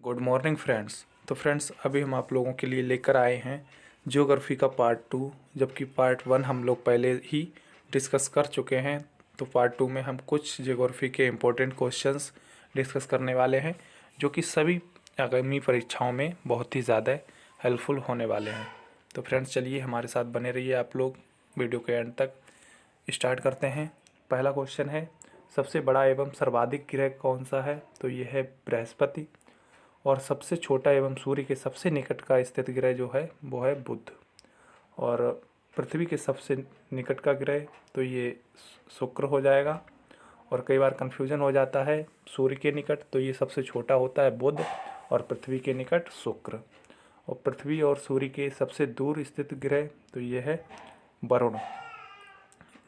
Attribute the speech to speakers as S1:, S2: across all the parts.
S1: Good morning friends. तो friends अभी हम आप लोगों के लिए लेकर आए हैं ज्योग्राफी का पार्ट 2, जबकि पार्ट 1 हम लोग पहले ही डिस्कस कर चुके हैं। तो पार्ट 2 में हम कुछ ज्योग्राफी के इम्पोर्टेंट क्वेश्चंस डिस्कस करने वाले हैं, जो कि सभी आगामी परीक्षाओं में बहुत ही ज़्यादा हेल्पफुल होने वाले हैं। तो फ्रेंड्स चलिए हमारे साथ बने रहिए आप लोग वीडियो के एंड तक। स्टार्ट करते हैं। पहला क्वेश्चन है, सबसे बड़ा एवं सर्वाधिक ग्रह कौन सा है? तो ये है बृहस्पति। और सबसे छोटा एवं सूर्य के सबसे निकट का स्थित ग्रह जो है वो है बुध। और पृथ्वी के सबसे निकट का ग्रह तो ये शुक्र हो जाएगा। और कई बार कन्फ्यूजन हो जाता है, सूर्य के निकट तो ये सबसे छोटा होता है बुध, और पृथ्वी के निकट शुक्र। और पृथ्वी और सूर्य के सबसे दूर स्थित ग्रह तो ये है वरुण,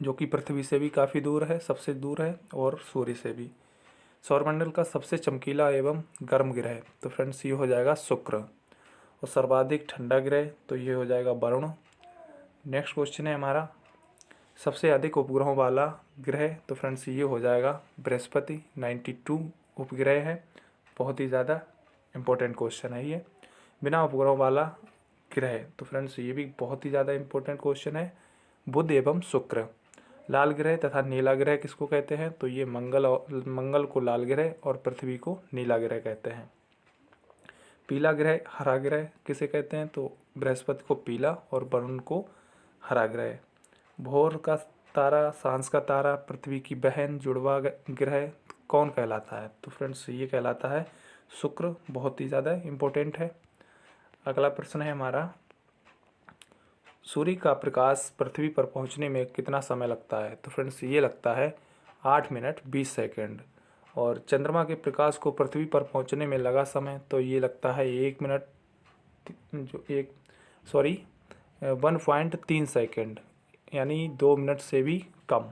S1: जो कि पृथ्वी से भी काफ़ी दूर है, सबसे दूर है, और सूर्य से भी। सौरमंडल का सबसे चमकीला एवं गर्म ग्रह तो फ्रेंड्स ये हो जाएगा शुक्र। और सर्वाधिक ठंडा ग्रह तो ये हो जाएगा वरुण। नेक्स्ट क्वेश्चन है हमारा, सबसे अधिक उपग्रहों वाला ग्रह तो फ्रेंड्स ये हो जाएगा बृहस्पति। 92 उपग्रह है, बहुत ही ज़्यादा इम्पोर्टेंट क्वेश्चन है ये। बिना उपग्रहों वाला ग्रह तो फ्रेंड्स ये भी बहुत ही ज़्यादा इम्पोर्टेंट क्वेश्चन है, बुध एवं शुक्र। लाल ग्रह तथा नीला ग्रह किसको कहते हैं? तो ये मंगल को लाल ग्रह और पृथ्वी को नीला ग्रह कहते हैं। पीला ग्रह हरा ग्रह किसे कहते हैं? तो बृहस्पति को पीला और वरुण को हरा ग्रह। भोर का तारा, सांझ का तारा, पृथ्वी की बहन जुड़वा ग्रह कौन कहलाता है? तो फ्रेंड्स ये कहलाता है शुक्र, बहुत ही ज़्यादा इम्पोर्टेंट है। अगला प्रश्न है हमारा, सूर्य का प्रकाश पृथ्वी पर पहुंचने में कितना समय लगता है? तो फ्रेंड्स ये लगता है 8 मिनट 20 सेकेंड। और चंद्रमा के प्रकाश को पृथ्वी पर पहुंचने में लगा समय तो ये लगता है 1.3 सेकेंड, यानी 2 मिनट से भी कम।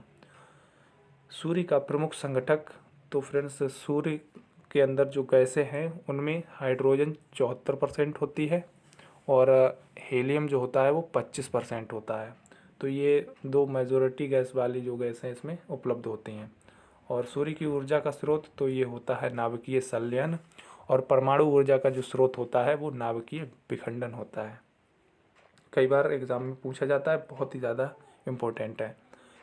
S1: सूर्य का प्रमुख संगठक तो फ्रेंड्स सूर्य के अंदर जो गैसें हैं उनमें हाइड्रोजन 74% होती है, और हीलियम जो होता है वो 25% होता है। तो ये दो मेजॉरिटी गैस वाली जो गैस हैं इसमें उपलब्ध होती हैं। और सूर्य की ऊर्जा का स्रोत तो ये होता है नाभिकीय संलयन, और परमाणु ऊर्जा का जो स्रोत होता है वो नाभिकीय विखंडन होता है। कई बार एग्जाम में पूछा जाता है, बहुत ही ज़्यादा इम्पोर्टेंट है।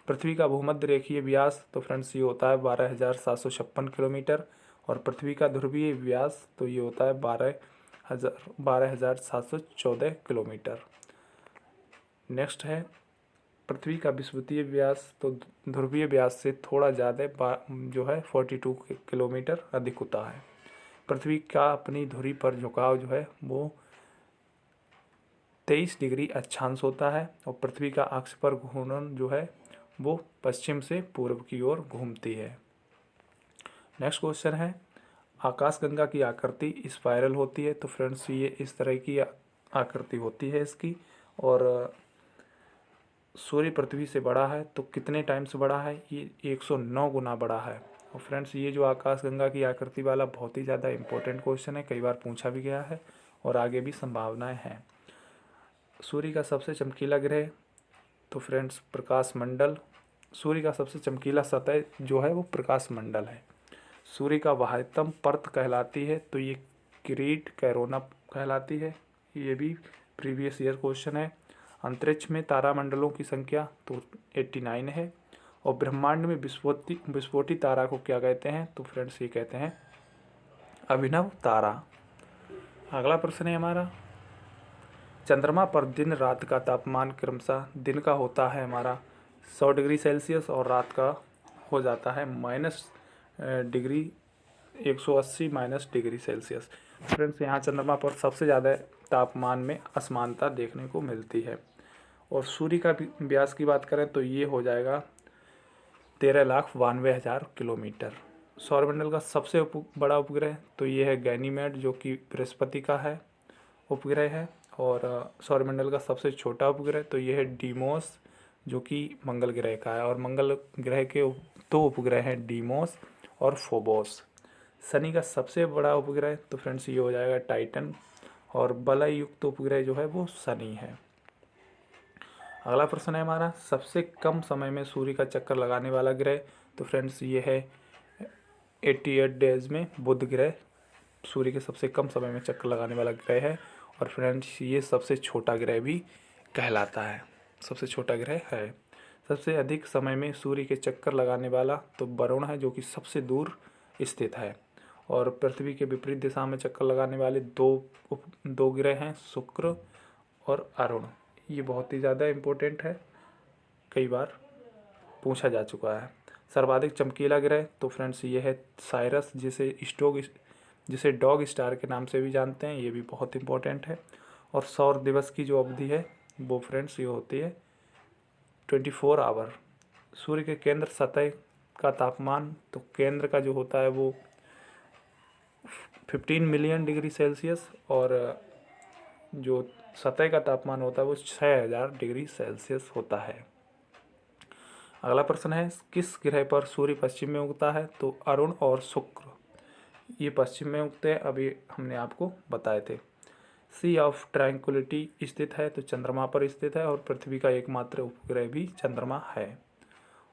S1: पृथ्वी का भूमध्य रेखीय व्यास तो फ्रेंड्स ये होता है 12,756 किलोमीटर। और पृथ्वी का ध्रुवीय व्यास तो ये होता है 12,714 किलोमीटर। नेक्स्ट है, पृथ्वी का विषुवतीय व्यास तो ध्रुवीय व्यास से थोड़ा ज़्यादा जो है 42 किलोमीटर अधिक होता है। पृथ्वी का अपनी धुरी पर झुकाव जो है वो 23 डिग्री अक्षांश होता है। और पृथ्वी का अक्ष पर घूर्णन जो है वो पश्चिम से पूर्व की ओर घूमती है। नेक्स्ट क्वेश्चन है, आकाशगंगा की आकृति स्पाइरल होती है। तो फ्रेंड्स ये इस तरह की आकृति होती है इसकी। और सूर्य पृथ्वी से बड़ा है तो कितने टाइम्स बड़ा है? ये 109 गुना बड़ा है। और फ्रेंड्स ये जो आकाशगंगा की आकृति वाला बहुत ही ज़्यादा इम्पोर्टेंट क्वेश्चन है, कई बार पूछा भी गया है और आगे भी संभावनाएं हैं। सूर्य का सबसे चमकीला ग्रह तो फ्रेंड्स प्रकाश मंडल। सूर्य का सबसे चमकीला सतह जो है वो प्रकाश मंडल है। सूर्य का बाह्यतम परत कहलाती है तो ये किरीट कैरोना कहलाती है। ये भी प्रीवियस ईयर क्वेश्चन है। अंतरिक्ष में तारामंडलों की संख्या तो 89 है। और ब्रह्मांड में विस्फोटी तारा को क्या कहते हैं? तो फ्रेंड्स ये कहते हैं अभिनव तारा। अगला प्रश्न है हमारा, चंद्रमा पर दिन रात का तापमान क्रमशः दिन का होता है हमारा 100 डिग्री सेल्सियस, और रात का हो जाता है -180 डिग्री सेल्सियस। फ्रेंड्स यहाँ चंद्रमा पर सबसे ज़्यादा तापमान में असमानता देखने को मिलती है। और सूर्य का व्यास की बात करें तो ये हो जाएगा 13,92,000 किलोमीटर। सौरमंडल का सबसे बड़ा उपग्रह तो ये है गैनीमेड, जो कि बृहस्पति का है उपग्रह है। और सौरमंडल का सबसे छोटा उपग्रह तो ये है डीमोस, जो कि मंगल ग्रह का है। और मंगल ग्रह के दो उपग्रह हैं, डीमोस और फोबोस। शनि का सबसे बड़ा उपग्रह तो फ्रेंड्स ये हो जाएगा टाइटन, और वलय युक्त उपग्रह जो है वो शनि है। अगला प्रश्न है हमारा, सबसे कम समय में सूर्य का चक्कर लगाने वाला ग्रह तो फ्रेंड्स ये है 88 डेज में बुध ग्रह सूर्य के सबसे कम समय में चक्कर लगाने वाला ग्रह है। और फ्रेंड्स ये सबसे छोटा ग्रह भी कहलाता है, सबसे छोटा ग्रह है। सबसे अधिक समय में सूर्य के चक्कर लगाने वाला तो वरुण है, जो कि सबसे दूर स्थित है। और पृथ्वी के विपरीत दिशा में चक्कर लगाने वाले दो ग्रह हैं, शुक्र और अरुण। ये बहुत ही ज़्यादा इम्पोर्टेंट है, कई बार पूछा जा चुका है। सर्वाधिक चमकीला ग्रह तो फ्रेंड्स ये है साइरस, जिसे डॉग स्टार के नाम से भी जानते हैं, ये भी बहुत इम्पोर्टेंट है। और सौर दिवस की जो अवधि है वो फ्रेंड्स ये होती है 24 आवर। सूर्य के केंद्र सतह का तापमान तो केंद्र का जो होता है वो 15 मिलियन डिग्री सेल्सियस, और जो सतह का तापमान होता है वो 6000 डिग्री सेल्सियस होता है। अगला प्रश्न है, किस ग्रह पर सूर्य पश्चिम में उगता है? तो अरुण और शुक्र ये पश्चिम में उगते हैं, अभी हमने आपको बताए थे। सी ऑफ ट्रैंक्विलिटी स्थित है तो चंद्रमा पर स्थित है, और पृथ्वी का एकमात्र उपग्रह भी चंद्रमा है।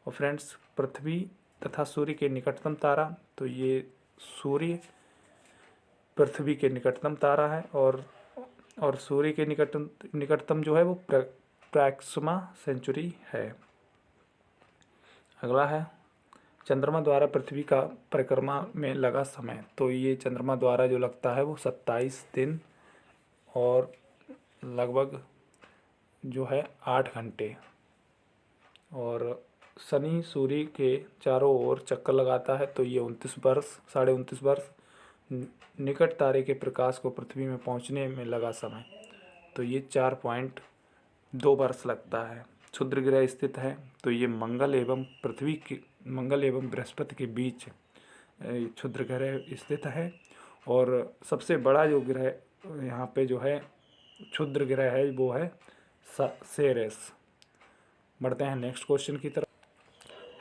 S1: और फ्रेंड्स पृथ्वी तथा सूर्य के निकटतम तारा तो ये सूर्य पृथ्वी के निकटतम तारा है, और सूर्य के निकटतम जो है वो प्रैक्सिमा सेंचुरी है। अगला है, चंद्रमा द्वारा पृथ्वी का परिक्रमा में लगा समय तो ये चंद्रमा द्वारा जो लगता है वो 27 दिन और लगभग जो है 8 घंटे। और शनि सूर्य के चारों ओर चक्कर लगाता है तो ये 29 वर्ष। निकट तारे के प्रकाश को पृथ्वी में पहुंचने में लगा समय तो ये 4.2 वर्ष लगता है। क्षुद्र ग्रह स्थित है तो ये मंगल एवं बृहस्पति के बीच क्षुद्र ग्रह स्थित है। और सबसे बड़ा जो ग्रह यहाँ पे जो है क्षुद्र ग्रह है वो है सेरेस। बढ़ते हैं नेक्स्ट क्वेश्चन की तरफ।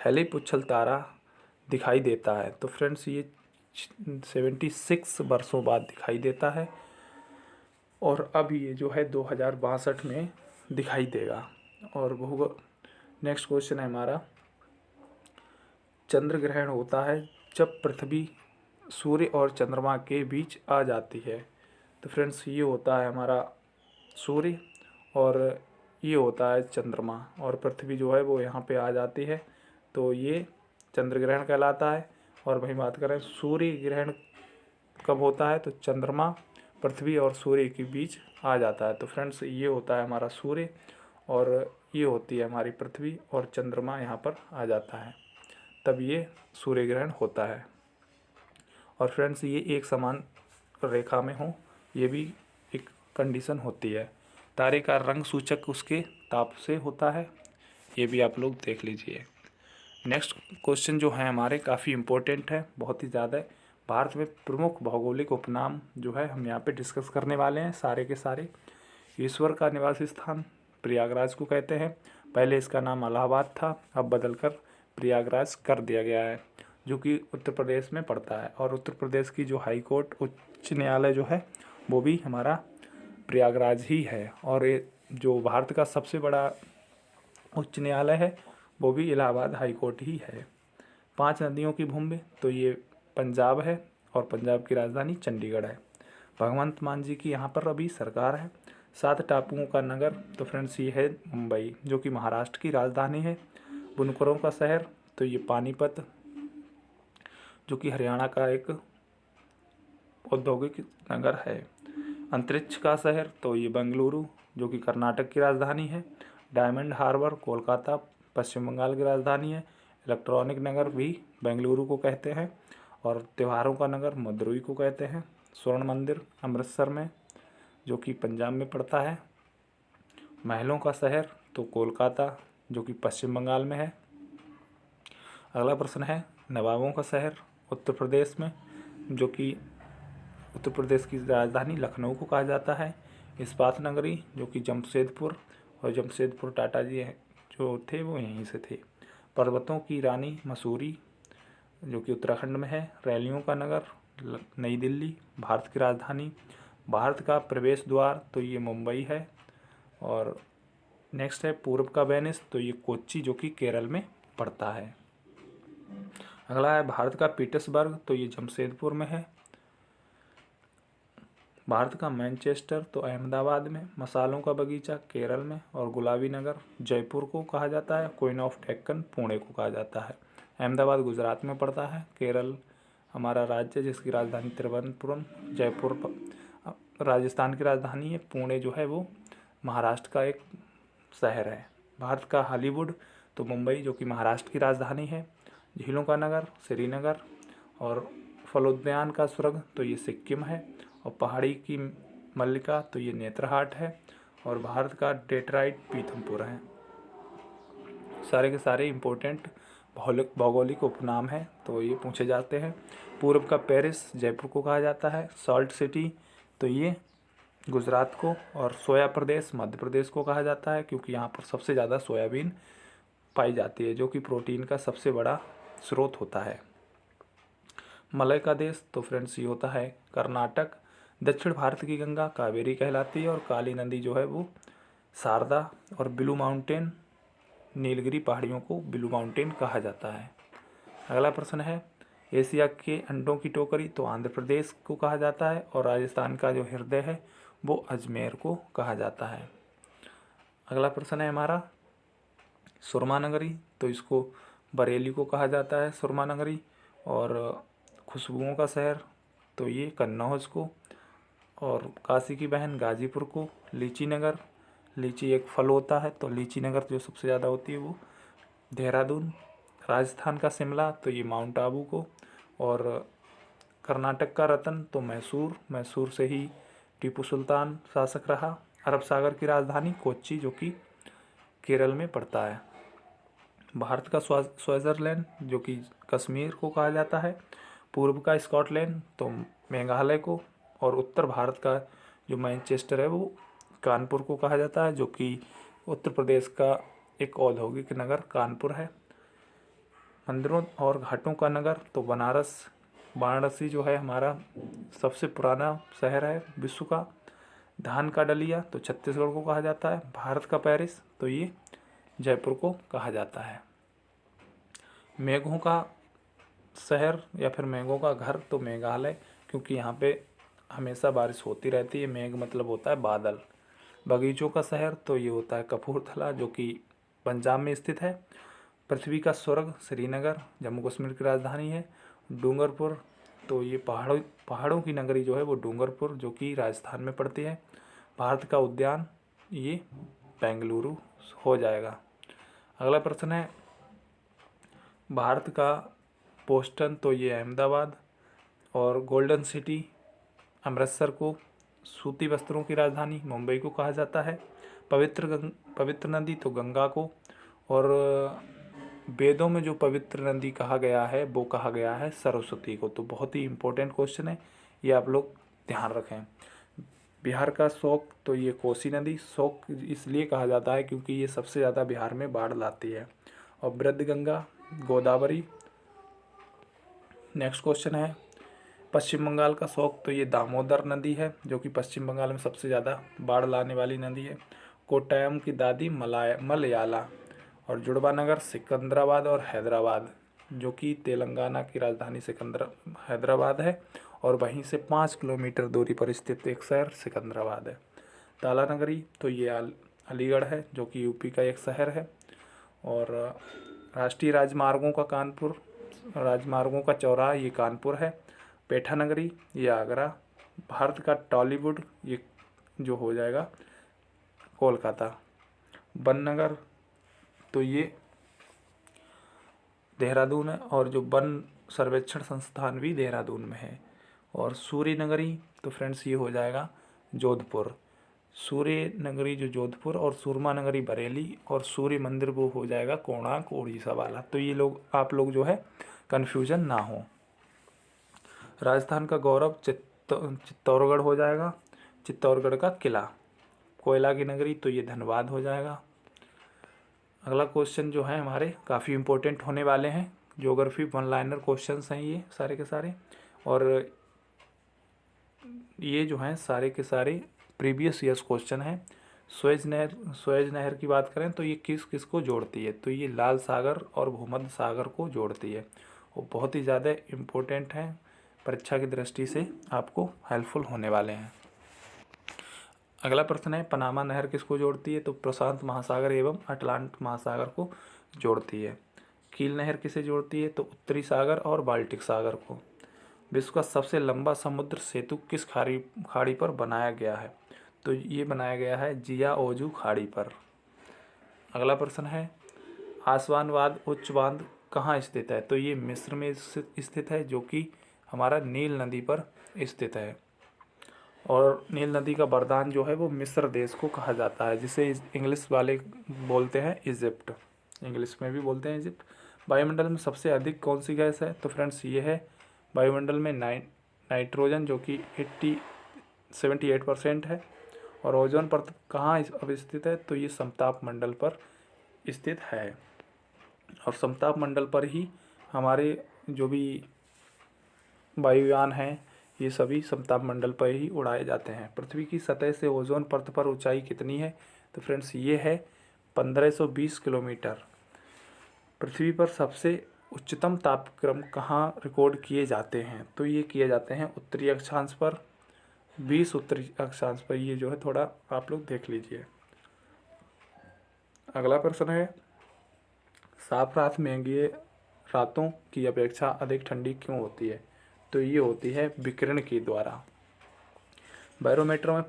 S1: हेलीपुच्छल तारा दिखाई देता है तो फ्रेंड्स ये 76 वर्षों बाद दिखाई देता है, और अब ये जो है 2062 में दिखाई देगा। और नेक्स्ट क्वेश्चन है हमारा, चंद्र ग्रहण होता है जब पृथ्वी सूर्य और चंद्रमा के बीच आ जाती है। तो फ्रेंड्स ये होता है हमारा सूर्य और ये होता है चंद्रमा, और पृथ्वी जो है वो यहाँ पे आ जाती है तो ये चंद्र ग्रहण कहलाता है। और वहीं बात करें सूर्य ग्रहण कब होता है तो चंद्रमा पृथ्वी और सूर्य के बीच आ जाता है। तो फ्रेंड्स ये होता है हमारा सूर्य और ये होती है हमारी पृथ्वी, और चंद्रमा यहाँ पर आ जाता है तब ये सूर्य ग्रहण होता है। और फ्रेंड्स ये एक समान रेखा में हो ये भी एक कंडीशन होती है। तारे का रंग सूचक उसके ताप से होता है, ये भी आप लोग देख लीजिए। नेक्स्ट क्वेश्चन जो है हमारे काफ़ी इम्पोर्टेंट है, बहुत ही ज़्यादा। भारत में प्रमुख भौगोलिक उपनाम जो है हम यहाँ पे डिस्कस करने वाले हैं सारे के सारे। ईश्वर का निवासी स्थान प्रयागराज को कहते हैं। पहले इसका नाम इलाहाबाद था, अब बदलकर प्रयागराज कर दिया गया है, जो कि उत्तर प्रदेश में पड़ता है। और उत्तर प्रदेश की जो हाई कोर्ट उच्च न्यायालय जो है वो भी हमारा प्रयागराज ही है। और ये जो भारत का सबसे बड़ा उच्च न्यायालय है वो भी इलाहाबाद हाई कोर्ट ही है। 5 नदियों की भूमि तो ये पंजाब है, और पंजाब की राजधानी चंडीगढ़ है। भगवंत मान जी की यहाँ पर अभी सरकार है। 7 टापुओं का नगर तो फ्रेंड्स ये है मुंबई, जो कि महाराष्ट्र की राजधानी है। बुनकरों का शहर तो ये पानीपत, जो कि हरियाणा का एक औद्योगिक नगर है। अंतरिक्ष का शहर तो ये बेंगलुरु, जो कि कर्नाटक की राजधानी है। डायमंड हार्बर कोलकाता पश्चिम बंगाल की राजधानी है। इलेक्ट्रॉनिक नगर भी बेंगलुरु को कहते हैं, और त्योहारों का नगर मदुरई को कहते हैं। स्वर्ण मंदिर अमृतसर में, जो कि पंजाब में पड़ता है। महलों का शहर तो कोलकाता, जो कि पश्चिम बंगाल में है। अगला प्रश्न है, नवाबों का शहर उत्तर प्रदेश में, जो कि उत्तर प्रदेश की राजधानी लखनऊ को कहा जाता है। इस्पात नगरी जो कि जमशेदपुर, और जमशेदपुर टाटा जी जो थे वो यहीं से थे। पर्वतों की रानी मसूरी, जो कि उत्तराखंड में है। रैलियों का नगर नई दिल्ली, भारत की राजधानी। भारत का प्रवेश द्वार तो ये मुंबई है। और नेक्स्ट है पूर्व का वेनिस तो ये कोच्चि, जो कि केरल में पड़ता है। अगला है भारत का पीटर्सबर्ग तो ये जमशेदपुर में है। भारत का मैनचेस्टर तो अहमदाबाद में, मसालों का बगीचा केरल में और गुलाबी नगर जयपुर को कहा जाता है। क्वीन ऑफ डेक्कन पुणे को कहा जाता है। अहमदाबाद गुजरात में पड़ता है। केरल हमारा राज्य जिसकी राजधानी तिरुवनंतपुरम, जयपुर राजस्थान की राजधानी है, पुणे जो है वो महाराष्ट्र का एक शहर है। भारत का हॉलीवुड तो मुंबई जो कि महाराष्ट्र की राजधानी है। झीलों का नगर श्रीनगर और फलोद्यान का स्वर्ग तो ये सिक्किम है और पहाड़ी की मल्लिका तो ये नेत्रहाट है और भारत का डेट्राइट पीथमपुर है। सारे के सारे इम्पोर्टेंट भौगोलिक उपनाम हैं तो ये पूछे जाते हैं। पूर्व का पेरिस जयपुर को कहा जाता है। सॉल्ट सिटी तो ये गुजरात को और सोया प्रदेश मध्य प्रदेश को कहा जाता है क्योंकि यहाँ पर सबसे ज़्यादा सोयाबीन पाई जाती है जो कि प्रोटीन का सबसे बड़ा स्रोत होता है। मलय का देश तो फ्रेंड्स ये होता है कर्नाटक। दक्षिण भारत की गंगा कावेरी कहलाती है और काली नदी जो है वो शारदा और ब्लू माउंटेन नीलगिरी पहाड़ियों को ब्लू माउंटेन कहा जाता है। अगला प्रश्न है एशिया के अंडों की टोकरी तो आंध्र प्रदेश को कहा जाता है और राजस्थान का जो हृदय है वो अजमेर को कहा जाता है। अगला प्रश्न है हमारा सुरमा नगरी तो इसको बरेली को कहा जाता है सुरमा नगरी और खुशबुओं का शहर तो ये कन्नौज को और काशी की बहन गाजीपुर को। लीची नगर लीची एक फल होता है तो लीची नगर जो सबसे ज़्यादा होती है वो देहरादून। राजस्थान का शिमला तो ये माउंट आबू को और कर्नाटक का रतन तो मैसूर से ही टीपू सुल्तान शासक रहा। अरब सागर की राजधानी कोच्चि जो कि केरल में पड़ता है। भारत का स्विट्ज़रलैंड जो कि कश्मीर को कहा जाता है। पूर्व का स्कॉटलैंड तो मेघालय को और उत्तर भारत का जो मैनचेस्टर है वो कानपुर को कहा जाता है जो कि उत्तर प्रदेश का एक औद्योगिक नगर कानपुर है। मंदिरों और घाटों का नगर तो वाराणसी जो है हमारा सबसे पुराना शहर है विश्व का। धान का डलिया तो छत्तीसगढ़ को कहा जाता है। भारत का पेरिस तो ये जयपुर को कहा जाता है। मेघों का शहर या फिर मेघों का घर तो मेघालय क्योंकि यहाँ पे हमेशा बारिश होती रहती है। मेघ मतलब होता है बादल। बगीचों का शहर तो ये होता है कपूरथला जो कि पंजाब में स्थित है। पृथ्वी का स्वर्ग श्रीनगर जम्मू कश्मीर की राजधानी है। डूंगरपुर तो ये पहाड़ों की नगरी जो है वो डूंगरपुर जो कि राजस्थान में पड़ती है। भारत का उद्यान ये बेंगलुरु हो जाएगा। अगला प्रश्न है भारत का बोस्टन तो ये अहमदाबाद और गोल्डन सिटी अमृतसर को। सूती वस्त्रों की राजधानी मुंबई को कहा जाता है। पवित्र नदी तो गंगा को और वेदों में जो पवित्र नदी कहा गया है वो कहा गया है सरस्वती को। तो बहुत ही इम्पोर्टेंट क्वेश्चन है ये आप लोग ध्यान रखें। बिहार का शोक तो ये कोसी नदी शोक इसलिए कहा जाता है क्योंकि ये सबसे ज़्यादा बिहार में बाढ़ लाती है। और वृद्धगंगा गोदावरी। नेक्स्ट क्वेश्चन है पश्चिम बंगाल का शोक तो ये दामोदर नदी है जो कि पश्चिम बंगाल में सबसे ज़्यादा बाढ़ लाने वाली नदी है। कोट्टायम की दादी मलयाला और जुड़वा नगर सिकंदराबाद और हैदराबाद जो कि तेलंगाना की राजधानी हैदराबाद है और वहीं से 5 किलोमीटर दूरी पर स्थित एक शहर सिकंदराबाद है। ताला नगरी तो ये अलीगढ़ है जो कि यूपी का एक शहर है। और राष्ट्रीय राजमार्गों का चौराहा ये कानपुर है। पेठा नगरी ये आगरा। भारत का टॉलीवुड ये जो हो जाएगा कोलकाता। वन नगर तो ये देहरादून है और जो वन सर्वेक्षण संस्थान भी देहरादून में है। और सूर्य नगरी तो फ्रेंड्स ये हो जाएगा जोधपुर। सूर्य नगरी जो जोधपुर और सुरमा नगरी बरेली और सूर्य मंदिर वो हो जाएगा कोणार्क उड़ीसा वाला। तो ये लोग आप लोग जो है कन्फ्यूजन ना हो। राजस्थान का गौरव चित्तौड़गढ़ हो जाएगा। चित्तौड़गढ़ का किला। कोयला की नगरी तो ये धनबाद हो जाएगा। अगला क्वेश्चन जो है हमारे काफ़ी इम्पोर्टेंट होने वाले हैं। ज्योग्राफी वन लाइनर क्वेश्चंस हैं ये सारे के सारे और ये जो हैं सारे के सारे प्रीवियस ईयर्स क्वेश्चन हैं। सुएज नहर की बात करें तो ये किस किस को जोड़ती है तो ये लाल सागर और भूमध्य सागर को जोड़ती है। वो बहुत ही ज़्यादा इम्पोर्टेंट हैं, परीक्षा की दृष्टि से आपको हेल्पफुल होने वाले हैं। अगला प्रश्न है, पनामा नहर किसको जोड़ती है? तो प्रशांत महासागर एवं अटलांटिक महासागर को जोड़ती है। कील नहर किसे जोड़ती है? तो उत्तरी सागर और बाल्टिक सागर को। विश्व का सबसे लंबा समुद्र सेतु किस खाड़ी पर बनाया गया है? तो ये बनाया गया है जियाओजू खाड़ी पर। अगला प्रश्न है, आसवानवाद उच्च बांध कहाँ स्थित है? तो ये मिस्र में स्थित है, जो कि हमारा नील नदी पर स्थित है। और नील नदी का वरदान जो है वो मिस्र देश को कहा जाता है, जिसे इंग्लिश वाले बोलते हैं इजिप्ट, इंग्लिश में भी बोलते हैं इजिप्ट। वायुमंडल में सबसे अधिक कौन सी गैस है? तो फ्रेंड्स ये है वायुमंडल में नाइट्रोजन, जो कि 78% है। और ओजोन परत कहाँ अब स्थित है? तो ये समताप मंडल पर स्थित है। और समताप मंडल पर ही हमारे जो भी वायुयान हैं ये सभी समताप मंडल पर ही उड़ाए जाते हैं। पृथ्वी की सतह से ओजोन परत पर ऊंचाई कितनी है? तो फ्रेंड्स ये है 1520 किलोमीटर। पृथ्वी पर सबसे उच्चतम तापक्रम कहाँ रिकॉर्ड किए जाते हैं? तो ये किए जाते हैं उत्तरी अक्षांश पर, 20 उत्तरी अक्षांश पर। ये जो है थोड़ा आप लोग देख लीजिए। अगला प्रश्न है, साफ रात में रातों की अपेक्षा अधिक ठंडी क्यों होती है? तो ये होती है विकिरण के द्वारा। बैरोमीटर में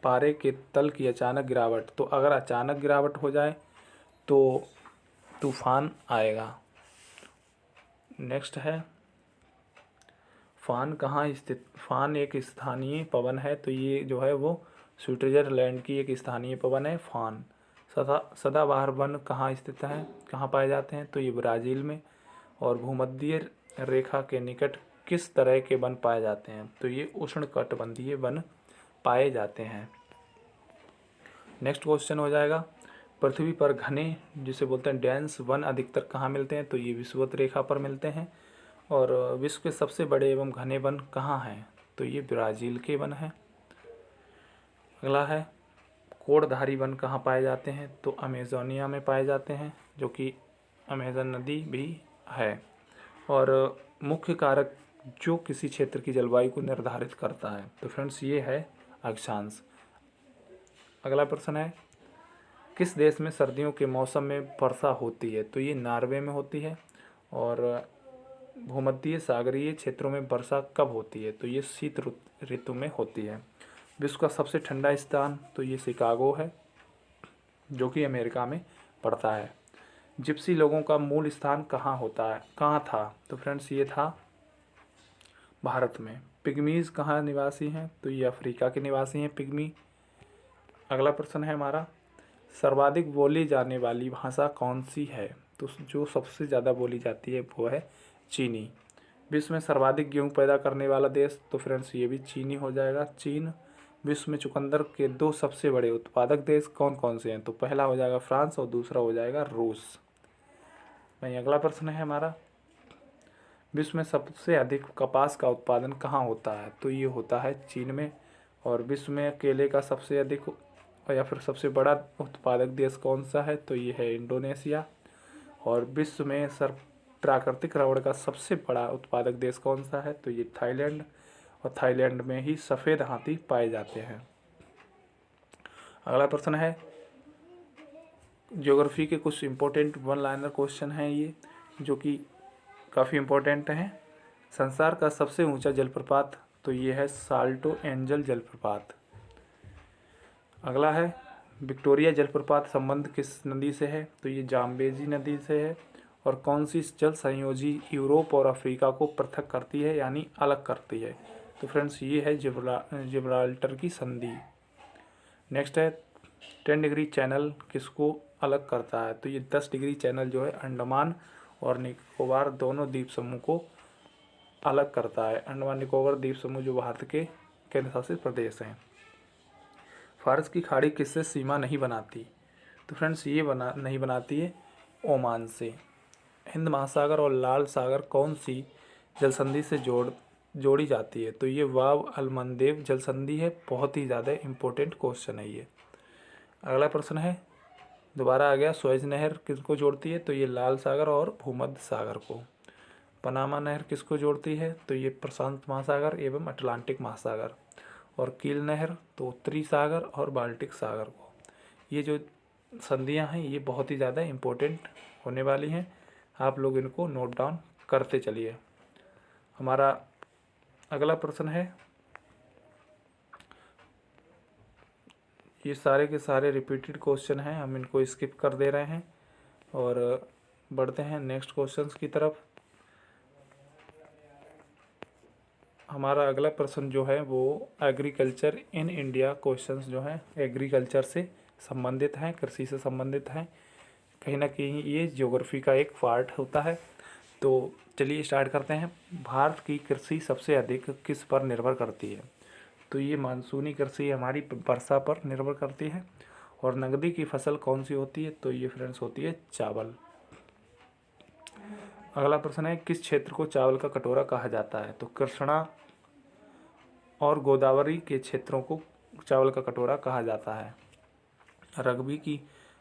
S1: पारे के तल की अचानक गिरावट, तो अगर अचानक गिरावट हो जाए तो तूफान आएगा। नेक्स्ट है, फान कहाँ स्थित? फान एक स्थानीय पवन है, तो ये जो है वो स्विट्जरलैंड की एक स्थानीय पवन है फान। सदाबहार वन कहाँ स्थित है, कहाँ पाए जाते हैं? तो ये ब्राज़ील में। और भूमध्य रेखा के निकट किस तरह के वन पाए जाते हैं? तो ये उष्णकटिबंधीय वन पाए जाते हैं। नेक्स्ट क्वेश्चन हो जाएगा, पृथ्वी पर घने, जिसे बोलते हैं डेंस वन अधिकतर कहाँ मिलते हैं? तो ये विषुवत रेखा पर मिलते हैं। और विश्व के सबसे बड़े एवं घने वन कहाँ हैं? तो ये ब्राज़ील के वन हैं। अगला है, कोड़धारी वन कहाँ पाए जाते हैं? तो अमेजोनिया में पाए जाते हैं, जो कि अमेजन नदी भी है। और मुख्य कारक जो किसी क्षेत्र की जलवायु को निर्धारित करता है, तो फ्रेंड्स ये है अक्षांश। अगला प्रश्न है, किस देश में सर्दियों के मौसम में वर्षा होती है? तो ये नॉर्वे में होती है। और भूमध्य सागरीय क्षेत्रों में वर्षा कब होती है? तो ये शीत ऋतु में होती है। विश्व का सबसे ठंडा स्थान, तो ये शिकागो है, जो कि अमेरिका में पड़ता है। जिप्सी लोगों का मूल स्थान कहाँ था? तो फ्रेंड्स ये था भारत में। पिग्मीज कहाँ निवासी हैं? तो ये अफ्रीका के निवासी हैं पिग्मी। अगला प्रश्न है हमारा, सर्वाधिक बोली जाने वाली भाषा कौन सी है? तो जो सबसे ज़्यादा बोली जाती है वो है चीनी। विश्व में सर्वाधिक गेहूँ पैदा करने वाला देश, तो फ्रेंड्स ये भी चीनी हो जाएगा, चीन। विश्व में चुकंदर के 2 सबसे बड़े उत्पादक देश कौन कौन से हैं? तो पहला हो जाएगा फ्रांस और दूसरा हो जाएगा रूस। वहीं अगला प्रश्न है हमारा, विश्व में सबसे अधिक कपास का उत्पादन कहाँ होता है? तो ये होता है चीन में। और विश्व में केले का सबसे अधिक या फिर सबसे बड़ा उत्पादक देश कौन सा है? तो ये है इंडोनेशिया। और विश्व में प्राकृतिक रबड़ का सबसे बड़ा उत्पादक देश कौन सा है? तो ये थाईलैंड। और थाईलैंड में ही सफ़ेद हाथी पाए जाते हैं। अगला प्रश्न है, ज्योग्राफी के कुछ इम्पोर्टेंट वन लाइनर क्वेश्चन हैं ये, जो कि काफ़ी इम्पोर्टेंट हैं। संसार का सबसे ऊंचा जलप्रपात, तो ये है साल्टो एंजल जलप्रपात। अगला है, विक्टोरिया जलप्रपात संबंध किस नदी से है? तो ये जाम्बेजी नदी से है। और कौन सी जल संयोजी यूरोप और अफ्रीका को पृथक करती है, यानी अलग करती है? तो फ्रेंड्स ये है जिब्राल्टर की संधि। नेक्स्ट है, 10 डिग्री चैनल किसको अलग करता है? तो ये 10 डिग्री चैनल जो है अंडमान और निकोबार दोनों द्वीप समूह को अलग करता है। अंडमान निकोबार द्वीप समूह जो भारत के केंद्र शासित प्रदेश हैं। फारस की खाड़ी किससे सीमा नहीं बनाती? तो फ्रेंड्स ये नहीं बनाती है ओमान से। हिंद महासागर और लाल सागर कौन सी जलसंधि से जोड़ी जाती है? तो ये वाव अलमंदेव जलसंधि है। बहुत ही ज़्यादा इम्पोर्टेंट क्वेश्चन है ये। अगला प्रश्न है, दोबारा आ गया, सुएज नहर किसको जोड़ती है? तो ये लाल सागर और भूमध्य सागर को। पनामा नहर किसको जोड़ती है? तो ये प्रशांत महासागर एवं अटलांटिक महासागर। और कील नहर तो उत्तरी सागर और बाल्टिक सागर को। ये जो संधियां हैं ये बहुत ही ज़्यादा इम्पोर्टेंट होने वाली हैं, आप लोग इनको नोट डाउन करते चलिए। हमारा अगला प्रश्न है, ये सारे के सारे रिपीटेड क्वेश्चन हैं, हम इनको स्किप कर दे रहे हैं और बढ़ते हैं नेक्स्ट क्वेश्चंस की तरफ। हमारा अगला प्रश्न जो है वो एग्रीकल्चर इन इंडिया क्वेश्चंस जो हैं एग्रीकल्चर से संबंधित हैं, कृषि से संबंधित हैं। कहीं ना कहीं ये ज्योग्राफी का एक पार्ट होता है। तो चलिए स्टार्ट करते हैं। भारत की कृषि सबसे अधिक किस पर निर्भर करती है? तो ये मानसूनी कृषि हमारी वर्षा पर निर्भर करती है। और नकदी की फसल कौन सी होती है? तो ये फ्रेंड्स होती है चावल। अगला प्रश्न है, किस क्षेत्र को चावल का कटोरा कहा जाता है? तो कृष्णा और गोदावरी के क्षेत्रों को चावल का कटोरा कहा जाता है।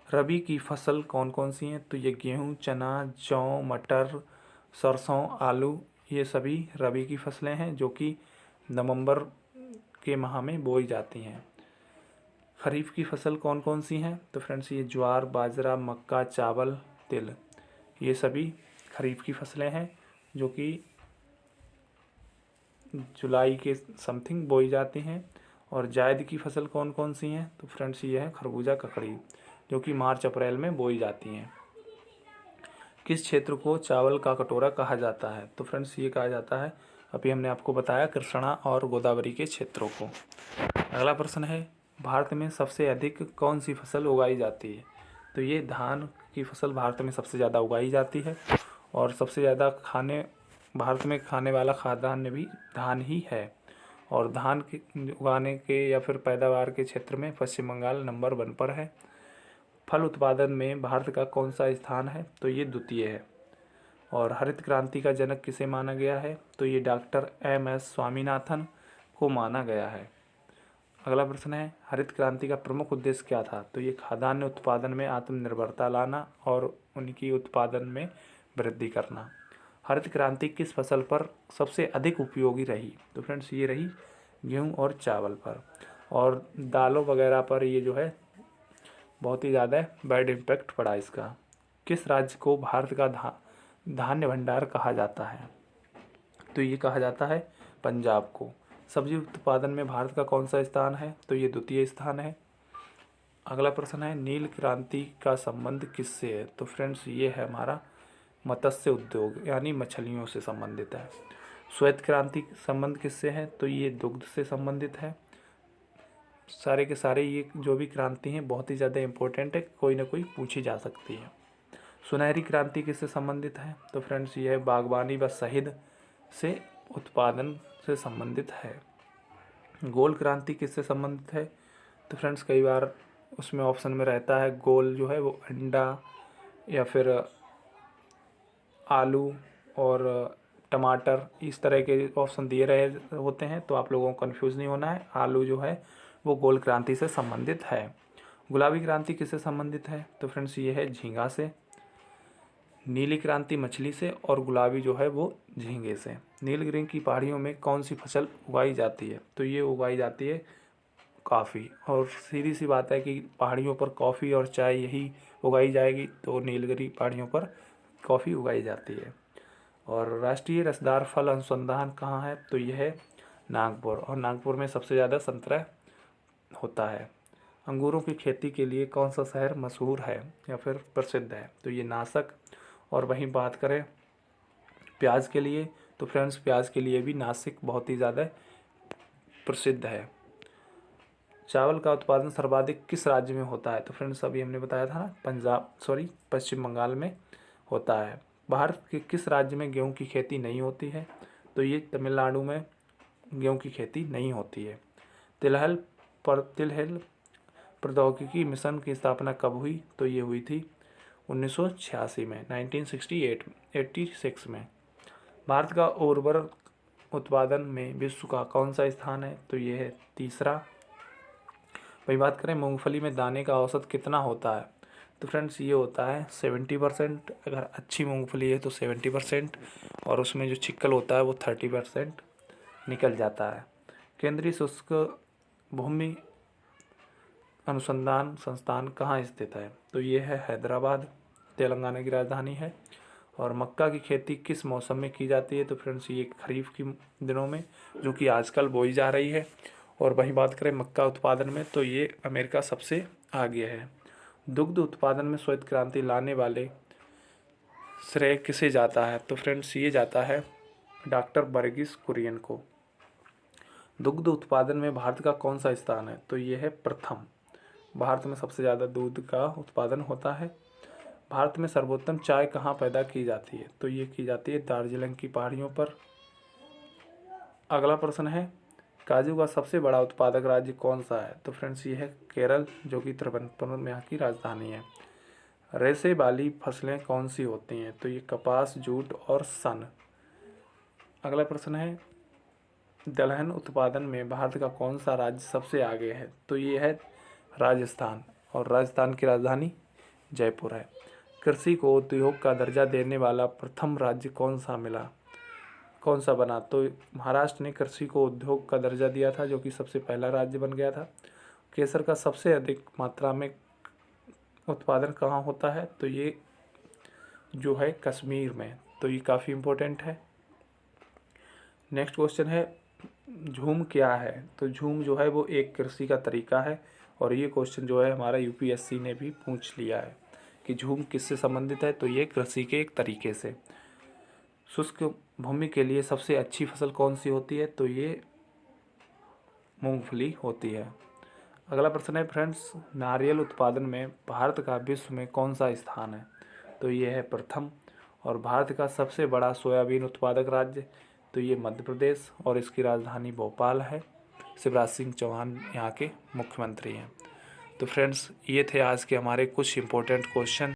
S1: रबी की फसल कौन कौन सी हैं? तो ये गेहूँ, चना, जौ, मटर, सरसों, आलू, ये सभी रबी की फसलें हैं जो कि नवंबर के माह में बोई जाती हैं। खरीफ की फसल कौन कौन सी हैं? तो फ्रेंड्स ये ज्वार, बाजरा, मक्का, चावल, तिल, ये सभी खरीफ की फसलें हैं जो कि जुलाई के समथिंग बोई जाती हैं। और जायद की फसल कौन कौन सी हैं? तो फ्रेंड्स ये है खरबूजा, ककड़ी, जो कि मार्च अप्रैल में बोई जाती हैं। किस क्षेत्र को चावल का कटोरा कहा जाता है? तो फ्रेंड्स ये कहा जाता है, अभी हमने आपको बताया, कृष्णा और गोदावरी के क्षेत्रों को। अगला प्रश्न है, भारत में सबसे अधिक कौन सी फसल उगाई जाती है? तो ये धान की फसल भारत में सबसे ज़्यादा उगाई जाती है और सबसे ज़्यादा भारत में खाने वाला खाद्यान्न भी धान ही है। और धान के उगाने के या फिर पैदावार के क्षेत्र में पश्चिम बंगाल नंबर 1 पर है। फल उत्पादन में भारत का कौन सा स्थान है? तो ये द्वितीय है। और हरित क्रांति का जनक किसे माना गया है? तो ये डॉक्टर M.S. स्वामीनाथन को माना गया है। अगला प्रश्न है, हरित क्रांति का प्रमुख उद्देश्य क्या था? तो ये खाद्यान्न उत्पादन में आत्मनिर्भरता लाना और उनकी उत्पादन में वृद्धि करना। हरित क्रांति किस फसल पर सबसे अधिक उपयोगी रही? तो फ्रेंड्स ये रही गेहूँ और चावल पर। और दालों वगैरह पर ये जो है बहुत ही ज़्यादा बैड इम्पैक्ट पड़ा इसका। किस राज्य को भारत का धान्य भंडार कहा जाता है? तो ये कहा जाता है पंजाब को। सब्जी उत्पादन में भारत का कौन सा स्थान है? तो ये द्वितीय स्थान है। अगला प्रश्न है, नील क्रांति का संबंध किससे है? तो फ्रेंड्स ये है हमारा मत्स्य उद्योग यानी मछलियों से संबंधित है। श्वेत क्रांति संबंध किससे है? तो ये दुग्ध से संबंधित है। सारे के सारे ये जो भी क्रांति हैं बहुत ही ज़्यादा इम्पोर्टेंट है, कोई ना कोई पूछी जा सकती है। सुनहरी क्रांति किससे संबंधित है? तो फ्रेंड्स ये है बागवानी व शहद से उत्पादन से संबंधित है। गोल क्रांति किससे संबंधित है? तो फ्रेंड्स कई बार उसमें ऑप्शन में रहता है गोल जो है वो अंडा या फिर आलू और टमाटर, इस तरह के ऑप्शन दिए रहे होते हैं, तो आप लोगों को कंफ्यूज नहीं होना है। आलू जो है वो गोल क्रांति से संबंधित है। गुलाबी क्रांति किससे संबंधित है? तो फ्रेंड्स ये है झींगा से। नीली क्रांति मछली से और गुलाबी जो है वो झींगे से। नीलगिरी की पहाड़ियों में कौन सी फसल उगाई जाती है? तो ये उगाई जाती है कॉफ़ी। और सीधी सी बात है कि पहाड़ियों पर कॉफ़ी और चाय यही उगाई जाएगी, तो नीलगिरी पहाड़ियों पर कॉफ़ी उगाई जाती है। और राष्ट्रीय रसदार फल अनुसंधान कहाँ है? तो यह है नागपुर। और नागपुर में सबसे ज़्यादा संतरा होता है। अंगूरों की खेती के लिए कौन सा शहर मशहूर है या फिर प्रसिद्ध है? तो ये नासिक। और वहीं बात करें प्याज के लिए, तो फ्रेंड्स प्याज के लिए भी नासिक बहुत ही ज़्यादा प्रसिद्ध है। चावल का उत्पादन सर्वाधिक किस राज्य में होता है? तो फ्रेंड्स अभी हमने बताया था ना, पश्चिम बंगाल में होता है। भारत के किस राज्य में गेहूं की खेती नहीं होती है? तो ये तमिलनाडु में गेहूं की खेती नहीं होती है। तिलहल प्रौद्योगिकी मिशन की स्थापना कब हुई? तो ये हुई थी 1986 में, 1986 में। भारत का उर्वरक उत्पादन में विश्व का कौन सा स्थान है? तो ये है तीसरा। वही बात करें मूंगफली में दाने का औसत कितना होता है? तो फ्रेंड्स ये होता है 70%। अगर अच्छी मूंगफली है तो 70%, और उसमें जो छिक्कल होता है वो 30% निकल जाता है। केंद्रीय शुष्क भूमि अनुसंधान संस्थान कहाँ स्थित है? तो ये है हैदराबाद, तेलंगाना की राजधानी है। और मक्का की खेती किस मौसम में की जाती है? तो फ्रेंड्स ये खरीफ की दिनों में, जो कि आजकल बोई जा रही है। और वहीं बात करें मक्का उत्पादन में, तो ये अमेरिका सबसे आगे है। दुग्ध उत्पादन में श्वेत क्रांति लाने वाले श्रेय किसे जाता है? तो फ्रेंड्स ये जाता है डॉक्टर वर्गीस कुरियन को। दुग्ध उत्पादन में भारत का कौन सा स्थान है? तो ये है प्रथम। भारत में सबसे ज़्यादा दूध का उत्पादन होता है। भारत में सर्वोत्तम चाय कहाँ पैदा की जाती है? तो ये की जाती है दार्जिलिंग की पहाड़ियों पर। अगला प्रश्न है, काजू का सबसे बड़ा उत्पादक राज्य कौन सा है? तो फ्रेंड्स ये है केरल, जो कि तिरुवनंतपुरम यहाँ की राजधानी है। रेशे वाली फसलें कौन सी होती हैं? तो ये कपास, जूट और सन। अगला प्रश्न है, दलहन उत्पादन में भारत का कौन सा राज्य सबसे आगे है? तो ये है राजस्थान, और राजस्थान की राजधानी जयपुर है। कृषि को उद्योग का दर्जा देने वाला प्रथम राज्य कौन सा बना? तो महाराष्ट्र ने कृषि को उद्योग का दर्जा दिया था, जो कि सबसे पहला राज्य बन गया था। केसर का सबसे अधिक मात्रा में उत्पादन कहाँ होता है? तो ये जो है कश्मीर में। तो ये काफ़ी इम्पोर्टेंट है। नेक्स्ट क्वेश्चन है, झूम क्या है? तो झूम जो है वो एक कृषि का तरीका है, और ये क्वेश्चन जो है हमारा यूपीएससी ने भी पूछ लिया है कि झूम किससे संबंधित है? तो ये कृषि के एक तरीके से। शुष्क भूमि के लिए सबसे अच्छी फसल कौन सी होती है? तो ये मूंगफली होती है। अगला प्रश्न है फ्रेंड्स, नारियल उत्पादन में भारत का विश्व में कौन सा स्थान है? तो ये है प्रथम। और भारत का सबसे बड़ा सोयाबीन उत्पादक राज्य, तो ये मध्य प्रदेश, और इसकी राजधानी भोपाल है। शिवराज सिंह चौहान यहाँ के मुख्यमंत्री हैं। तो फ्रेंड्स ये थे आज के हमारे कुछ इम्पोर्टेंट क्वेश्चन।